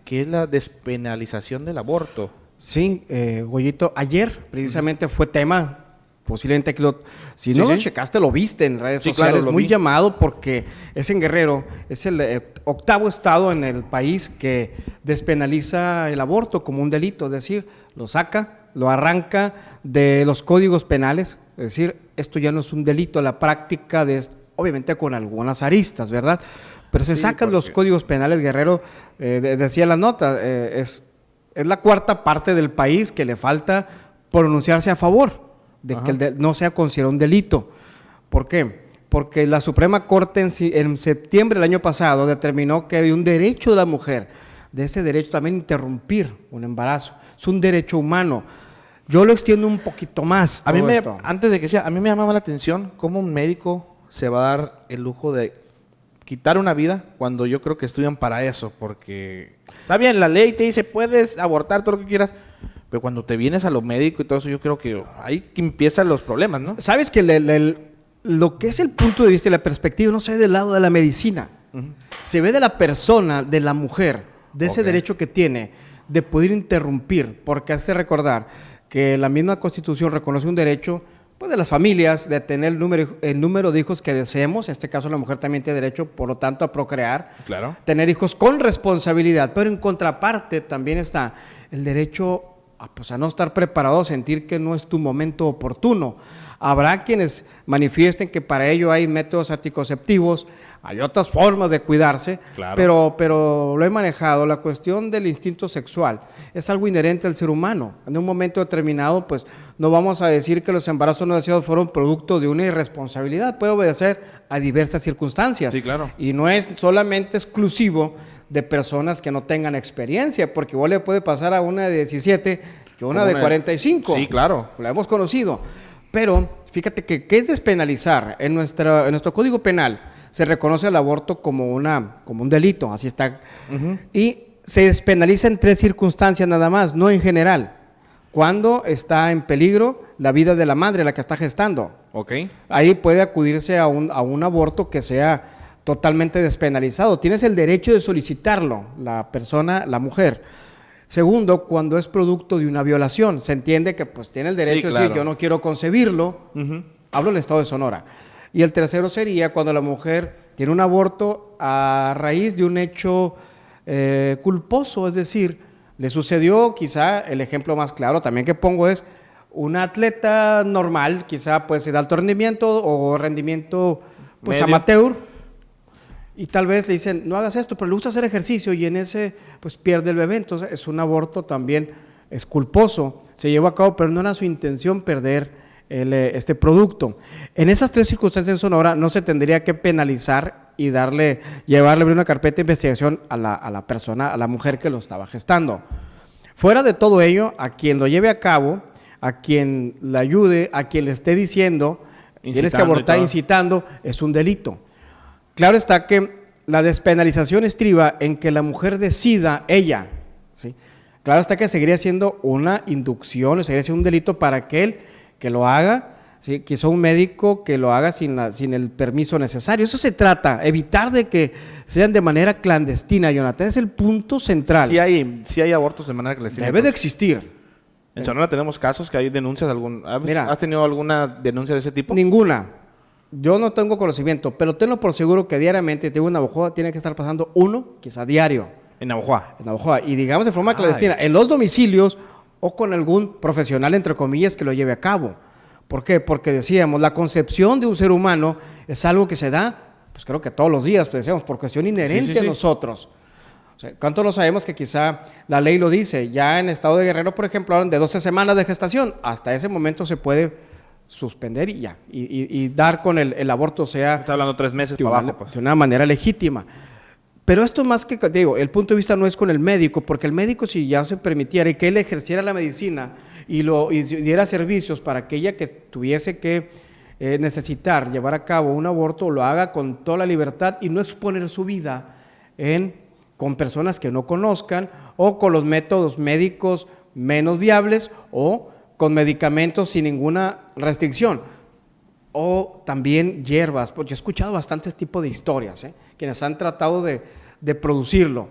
¿Qué es la despenalización del aborto? Sí, Goyito, ayer precisamente fue tema, posiblemente que si no lo checaste, lo viste en redes sociales, claro, muy vi. llamado porque es en Guerrero, es el octavo estado en el país que despenaliza el aborto como un delito, es decir, lo saca, lo arranca de los códigos penales, es decir, esto ya no es un delito, la práctica obviamente con algunas aristas, ¿verdad? Pero se sacan los códigos penales, Guerrero, decía la nota, es la cuarta parte del país que le falta pronunciarse a favor de que no sea considerado un delito. ¿Por qué? Porque la Suprema Corte en septiembre del año pasado determinó que hay un derecho de la mujer, de ese derecho también interrumpir un embarazo. Es un derecho humano. Yo lo extiendo un poquito más. A mí antes de que sea, a mí me llamaba la atención cómo un médico se va a dar el lujo de quitar una vida cuando yo creo que estudian para eso, porque está bien, la ley te dice puedes abortar todo lo que quieras, pero cuando te vienes a lo médico y todo eso, yo creo que ahí que empiezan los problemas, ¿no? Sabes que lo que es el punto de vista y la perspectiva no se ve del lado de la medicina, se ve de la persona, de la mujer, de ese derecho que tiene de poder interrumpir, porque hace recordar que la misma Constitución reconoce un derecho pues de las familias, de tener el número de hijos que deseemos. En este caso la mujer también tiene derecho, por lo tanto, a procrear, tener hijos con responsabilidad, pero en contraparte también está el derecho a no estar preparado, sentir que no es tu momento oportuno. Habrá quienes manifiesten que para ello hay métodos anticonceptivos, hay otras formas de cuidarse, pero lo he manejado. La cuestión del instinto sexual es algo inherente al ser humano. En un momento determinado, pues no vamos a decir que los embarazos no deseados fueron producto de una irresponsabilidad, puede obedecer a diversas circunstancias. Sí, claro. Y no es solamente exclusivo de personas que no tengan experiencia, porque igual le puede pasar a una de 17 que una de 45. Sí, claro. La hemos conocido. Pero fíjate que ¿qué es despenalizar? En nuestro Código Penal se reconoce el aborto como un delito, así está. Y se despenaliza en 3 circunstancias nada más, no en general. Cuando está en peligro la vida de la madre, la que está gestando. Ahí puede acudirse a un aborto que sea totalmente despenalizado. Tienes el derecho de solicitarlo, la persona, la mujer. Segundo, cuando es producto de una violación, se entiende que pues tiene el derecho de decir yo no quiero concebirlo, hablo del estado de Sonora. Y el tercero sería cuando la mujer tiene un aborto a raíz de un hecho culposo, es decir, le sucedió, quizá el ejemplo más claro también que pongo es una atleta normal, quizá pues de alto rendimiento o rendimiento pues amateur, y tal vez le dicen, no hagas esto, pero le gusta hacer ejercicio y en ese pues pierde el bebé. Entonces es un aborto también, es culposo, se llevó a cabo, pero no era su intención perder este producto. En esas 3 circunstancias en Sonora no se tendría que penalizar y llevarle una carpeta de investigación a la persona, a la mujer que lo estaba gestando. Fuera de todo ello, a quien lo lleve a cabo, a quien le ayude, a quien le esté diciendo, tienes que abortar incitando, es un delito. Claro está que la despenalización estriba en que la mujer decida ella, ¿sí? Claro está que seguiría siendo una inducción, seguiría siendo un delito para aquel que lo haga, ¿sí? Quizá un médico que lo haga sin el permiso necesario. Eso se trata, evitar de que sean de manera clandestina, Jonathan, es el punto central. Sí hay abortos de manera clandestina. Debe de existir. En Sonora tenemos casos que hay denuncias. ¿Has tenido alguna denuncia de ese tipo? Ninguna. Yo no tengo conocimiento, pero tengo por seguro que diariamente tengo una Navojoa, tiene que estar pasando uno, quizá diario. En Navojoa. En Navojoa, y digamos de forma clandestina, en los domicilios o con algún profesional, entre comillas, que lo lleve a cabo. ¿Por qué? Porque decíamos, la concepción de un ser humano es algo que se da, pues creo que todos los días, pues decíamos, por cuestión inherente a nosotros. O sea, ¿cuánto no sabemos que quizá la ley lo dice? Ya en Estado de Guerrero, por ejemplo, hablan de 12 semanas de gestación, hasta ese momento se puede suspender y ya, y dar con el aborto sea... Está hablando 3 meses para abajo, pues. De una manera legítima. Pero esto más que, digo, el punto de vista no es con el médico, porque el médico si ya se permitiera y que él ejerciera la medicina y diera servicios para aquella que tuviese que necesitar llevar a cabo un aborto, lo haga con toda la libertad y no exponer su vida con personas que no conozcan o con los métodos médicos menos viables o con medicamentos sin ninguna restricción, o también hierbas, porque yo he escuchado bastantes tipos de historias, quienes han tratado de producirlo.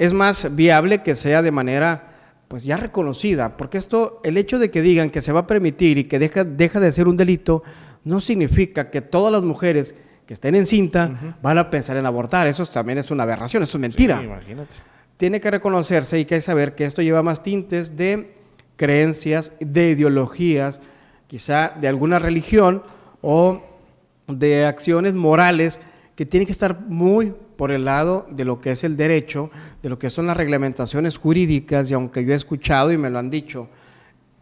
es más viable que sea de manera pues ya reconocida, porque el hecho de que digan que se va a permitir y que deja de ser un delito, no significa que todas las mujeres que estén en cinta van a pensar en abortar. Eso también es una aberración, eso es mentira. Sí, imagínate. Tiene que reconocerse y que hay que saber que esto lleva más tintes de creencias, de ideologías, quizá de alguna religión o de acciones morales que tienen que estar muy por el lado de lo que es el derecho, de lo que son las reglamentaciones jurídicas, y aunque yo he escuchado y me lo han dicho,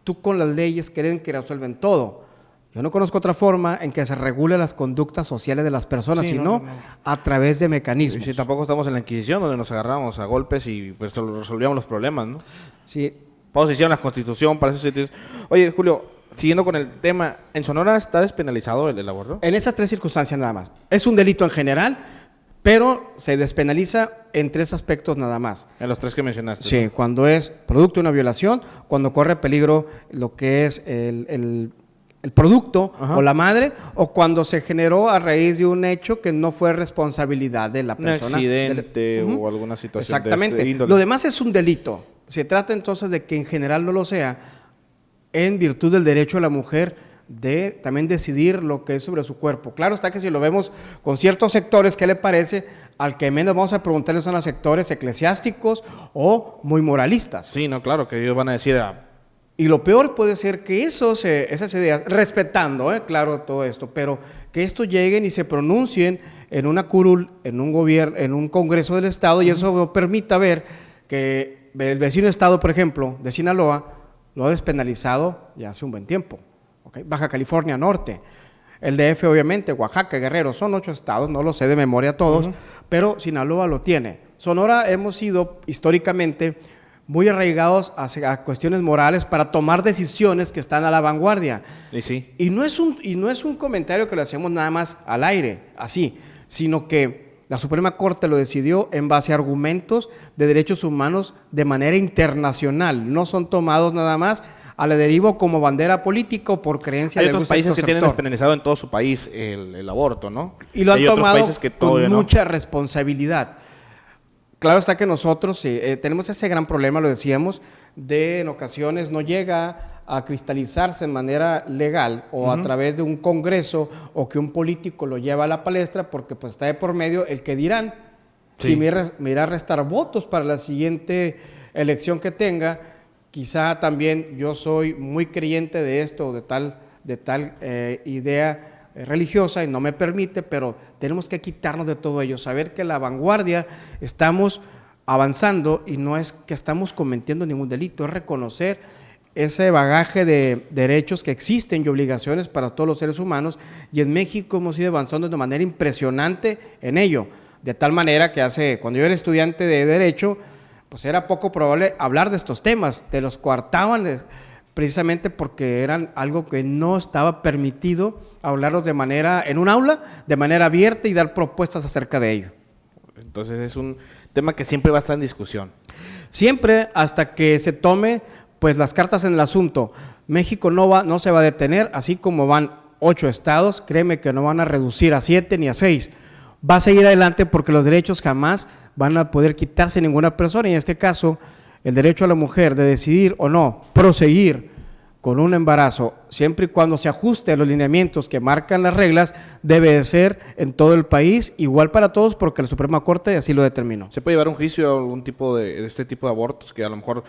tú con las leyes creen que resuelven todo. Yo no conozco otra forma en que se regule las conductas sociales de las personas, Sí, sino a través de mecanismos. Y si tampoco estamos en la Inquisición, donde nos agarramos a golpes y pues resolvíamos los problemas, ¿no? Sí. Todos hicieron la Constitución para esos sitios. Oye, Julio, siguiendo con el tema, ¿en Sonora está despenalizado el aborto? En esas 3 circunstancias nada más. Es un delito en general, pero se despenaliza en 3 aspectos nada más. En los 3 que mencionaste. Sí, ¿no? cuando es producto de una violación, cuando corre peligro lo que es el producto o la madre, o cuando se generó a raíz de un hecho que no fue responsabilidad de la persona. Un accidente o alguna situación. Exactamente. De índole. Lo demás es un delito. Se trata entonces de que en general no lo sea, en virtud del derecho de la mujer de también decidir lo que es sobre su cuerpo. Claro está que si lo vemos con ciertos sectores, ¿qué le parece? Al que menos vamos a preguntarle son los sectores eclesiásticos o muy moralistas. Sí, no, claro, que ellos van a decir... Y lo peor puede ser que esas ideas, respetando, claro, todo esto, pero que esto lleguen y se pronuncien en una curul, en un gobierno, en un congreso del estado, y eso permita ver que el vecino estado, por ejemplo, de Sinaloa, lo ha despenalizado ya hace un buen tiempo. ¿Okay? Baja California Norte, el DF obviamente, Oaxaca, Guerrero, son 8 estados, no lo sé de memoria todos, pero Sinaloa lo tiene. Sonora hemos sido históricamente muy arraigados a cuestiones morales para tomar decisiones que están a la vanguardia. Y sí. Y no es un comentario que lo hacemos nada más al aire, así, sino que la Suprema Corte lo decidió en base a argumentos de derechos humanos de manera internacional, no son tomados nada más a la deriva como bandera política o por creencia de algún otros países que tienen sector. despenalizado en todo su país el aborto, ¿no? Y lo han tomado con ¿no? mucha responsabilidad. Claro está que nosotros tenemos ese gran problema, lo decíamos, de en ocasiones no llega a cristalizarse de manera legal o a través de un congreso o que un político lo lleva a la palestra porque pues está de por medio el que dirán, si me irá a restar votos para la siguiente elección que tenga. Quizá también yo soy muy creyente de esto, de tal idea religiosa y no me permite, pero tenemos que quitarnos de todo ello, saber que la vanguardia estamos avanzando y no es que estamos cometiendo ningún delito, es reconocer ese bagaje de derechos que existen y obligaciones para todos los seres humanos, y en México hemos ido avanzando de manera impresionante en ello, de tal manera que cuando yo era estudiante de Derecho, pues era poco probable hablar de estos temas, te los coartaban precisamente porque eran algo que no estaba permitido hablarlos en un aula, de manera abierta y dar propuestas acerca de ello. Entonces es un tema que siempre va a estar en discusión. Siempre hasta que se tome pues las cartas en el asunto. México no se va a detener, así como van 8 estados, créeme que no van a reducir a 7 ni a 6. Va a seguir adelante porque los derechos jamás van a poder quitarse ninguna persona, y en este caso el derecho a la mujer de decidir o no proseguir con un embarazo, siempre y cuando se ajuste a los lineamientos que marcan las reglas, debe de ser en todo el país igual para todos, porque la Suprema Corte así lo determinó. ¿Se puede llevar un juicio a algún tipo de este tipo de abortos que a lo mejor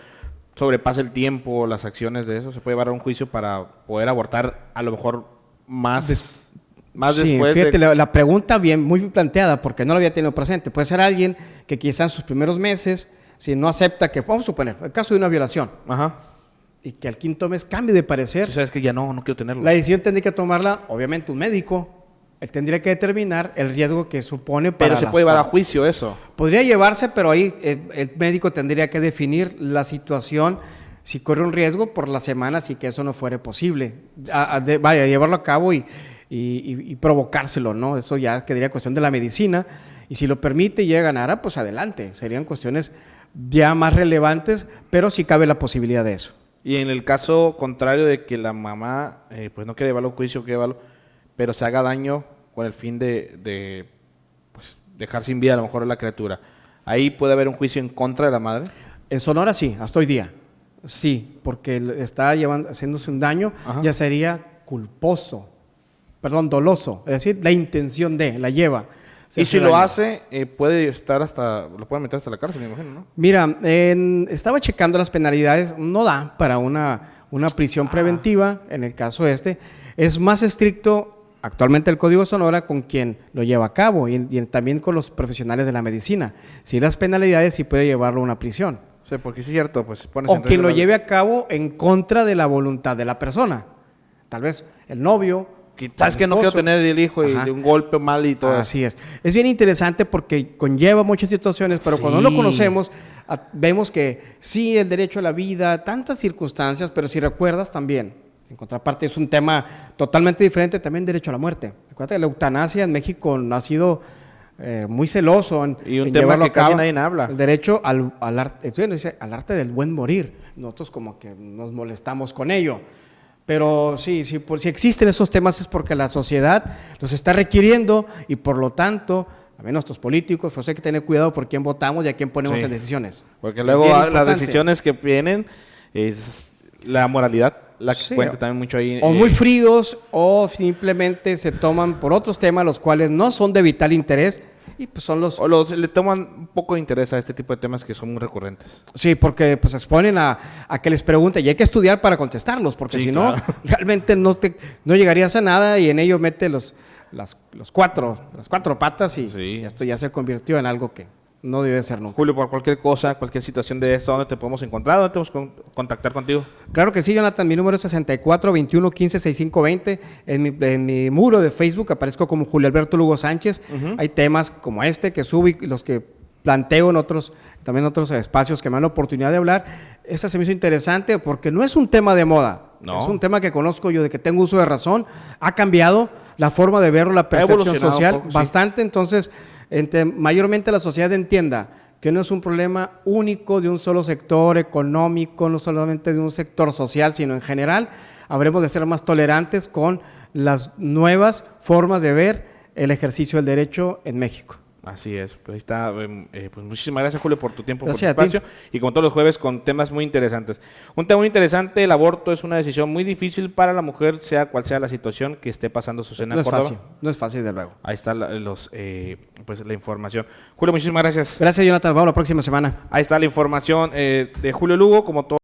sobrepase el tiempo, las acciones de eso? ¿Se puede llevar a un juicio para poder abortar a lo mejor más Sí, después? Fíjate, la pregunta muy planteada, porque no la había tenido presente. Puede ser alguien que quizás en sus primeros meses, si no acepta que, vamos a suponer, el caso de una violación, y que al 5.º mes cambie de parecer. Si sabes que ya no quiero tenerlo. La decisión tendría que tomarla, obviamente, un médico. Él tendría que determinar el riesgo que supone para... Pero se puede llevar a juicio eso. Podría llevarse, pero ahí el médico tendría que definir la situación, si corre un riesgo por las semanas y que eso no fuera posible. Llevarlo a cabo y provocárselo, ¿no? Eso ya quedaría cuestión de la medicina. Y si lo permite y llega a ganar, pues adelante. Serían cuestiones ya más relevantes, pero sí cabe la posibilidad de eso. Y en el caso contrario de que la mamá pues no quiere llevarlo a juicio, pero se haga daño con el fin de pues, dejar sin vida a lo mejor a la criatura, ahí puede haber un juicio en contra de la madre. En Sonora sí, hasta hoy día. Sí, porque está haciéndose un daño, Ajá. ya sería doloso. Es decir, la intención la lleva. Se Y hace si lo daño. hace, puede estar lo pueden meter hasta la cárcel, me imagino, ¿no? Mira, estaba checando las penalidades, no da para una prisión preventiva, en el caso es más estricto actualmente el Código Sonora con quien lo lleva a cabo y también con los profesionales de la medicina. Si las penalidades sí puede llevarlo a una prisión. Sí, porque sí es cierto, pues pones O en quien riesgo lo lleve a cabo en contra de la voluntad de la persona. Tal vez el novio. Sabes que no quiero esposo. tener el hijo y Ajá. de un golpe mal y todo. Así es. Es bien interesante porque conlleva muchas situaciones, pero cuando no Sí. lo conocemos, vemos que sí, el derecho a la vida, tantas circunstancias, pero si recuerdas también, en contraparte, es un tema totalmente diferente, también derecho a la muerte. Recuerda que la eutanasia en México no ha sido muy celoso Y un en tema llevarlo que a cabo. casi nadie habla. El derecho al arte, dice, al arte del buen morir. Nosotros como que nos molestamos con ello. Pero sí, si existen esos temas es porque la sociedad los está requiriendo y por lo tanto, también nuestros políticos, pues hay que tener cuidado por quién votamos y a quién ponemos Sí. en decisiones. Porque Es luego bien las importante. decisiones que vienen es la moralidad, la que Sí, cuenta también mucho ahí. O muy fríos o simplemente se toman por otros temas los cuales no son de vital interés y pues son los... le toman un poco de interés a este tipo de temas que son muy recurrentes. Sí, porque pues se exponen a que les pregunten y hay que estudiar para contestarlos, porque Sí, si no, claro. realmente no llegarías a nada y en ello mete las cuatro patas y Sí. esto ya se convirtió en algo que no debe ser nunca. Julio, por cualquier cosa, cualquier situación de esto, ¿dónde te podemos encontrar? ¿Dónde te podemos contactar contigo? Claro que sí, Jonathan, mi número es 64 21 15 6520. En mi muro de Facebook aparezco como Julio Alberto Lugo Sánchez. Hay temas como este que subo y los que planteo también en otros espacios que me dan la oportunidad de hablar. Esta se me hizo interesante porque no es un tema de moda. No. Es un tema que conozco yo, de que tengo uso de razón. Ha cambiado la forma de verlo, la percepción evolucionado social un poco, sí. bastante. Entonces, mayormente la sociedad entienda que no es un problema único de un solo sector económico, no solamente de un sector social, sino en general, habremos de ser más tolerantes con las nuevas formas de ver el ejercicio del derecho en México. Así es, pues ahí está. Pues muchísimas gracias, Julio, por tu tiempo, Gracias por a tu ti. espacio. Y como todos los jueves, con temas muy interesantes. Un tema muy interesante, el aborto es una decisión muy difícil para la mujer, sea cual sea la situación que esté pasando Susana No es Córdoba. fácil, no es fácil, de luego. Ahí está pues la información. Julio, muchísimas gracias. Gracias, Jonathan. Nos vemos la próxima semana. Ahí está la información de Julio Lugo, como todo.